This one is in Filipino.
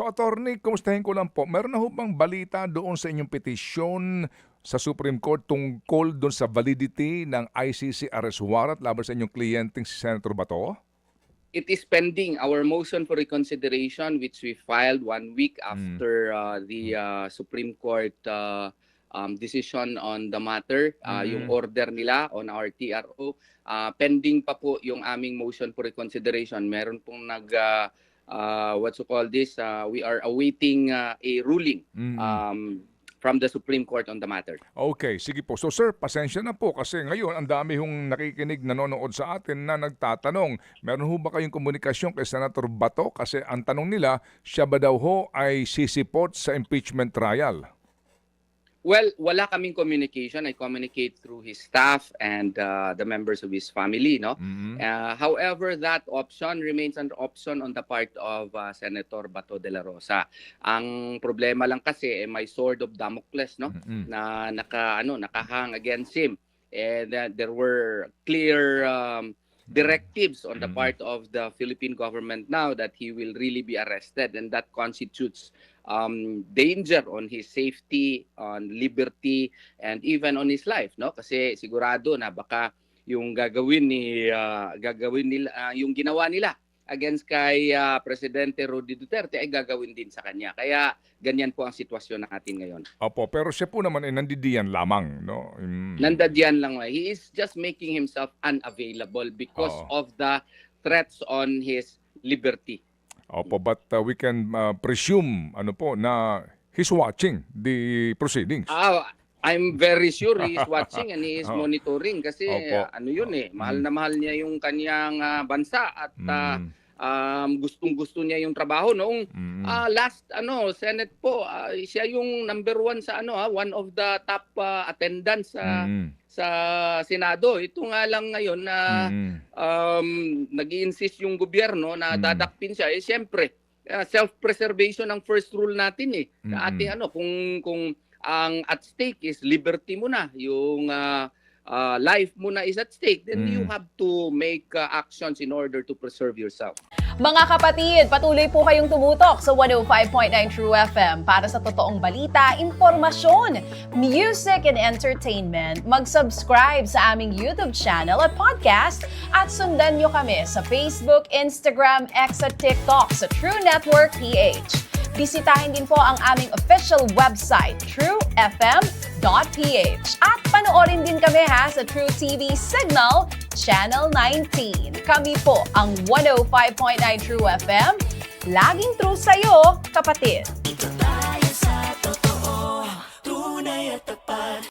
So, attorney, kumustahin ko lang po. Meron na ho bang balita doon sa inyong petisyon sa Supreme Court tungkol doon sa validity ng ICC arrest warrant laban sa inyong kliyenteng si Senator Bato? It is pending our motion for reconsideration, which we filed 1 week after the Supreme Court decision on the matter. Yung order nila on our TRO. Pending pa po yung aming motion for reconsideration. Meron pong we are awaiting a ruling from the Supreme Court on the matter. Okay, sige po. So sir, pasensya na po kasi ngayon ang dami hong nakikinig, nanonood sa atin na nagtatanong, meron ho ba kayong komunikasyon kay Senator Bato? Kasi ang tanong nila, siya ba daw ho ay sisipot sa impeachment trial? Well, wala kaming communication. I communicate through his staff and the members of his family, no? However, that option remains an option on the part of Senator Bato de la Rosa. Ang problema lang kasi may sword of Damocles, no? Na nakahang against him. And there were clear directives on the part of the Philippine government now that he will really be arrested, and that constitutes danger on his safety, on liberty, and even on his life, no? Kasi sigurado na baka yung yung ginawa nila against kay Presidente Rodrigo Duterte ay gagawin din sa kanya. Kaya ganyan po ang sitwasyon natin ngayon. Opo, pero siya po naman ay nandidiyan lamang, no? Nandadiyan lang. He is just making himself unavailable because of the threats on his liberty. Opo, but we can presume na he's watching the proceedings. I'm very sure he is watching and he is monitoring kasi mahal na mahal niya yung kanyang bansa at gustong-gusto niya yung trabaho noong last Senate po, siya yung number 1 sa one of the top attendants sa Senado. Ito nga lang ngayon na nag-i-insist yung gobyerno na dadakpin siya. Siyempre, self-preservation ang first rule natin Sa ating kung ang at stake is liberty mo na, yung life mo na is at stake, then you have to make actions in order to preserve yourself. Mga kapatid, patuloy po kayong tumutok sa 105.9 True FM para sa totoong balita, impormasyon, music, and entertainment. Mag-subscribe sa aming YouTube channel at podcast at sundan nyo kami sa Facebook, Instagram, X at TikTok sa True Network PH. Bisitahin din po ang aming official website, truefm.ph. At panoorin din kami sa True TV Signal, Channel 19. Kami po ang 105.9 True FM. Laging true sa'yo, kapatid.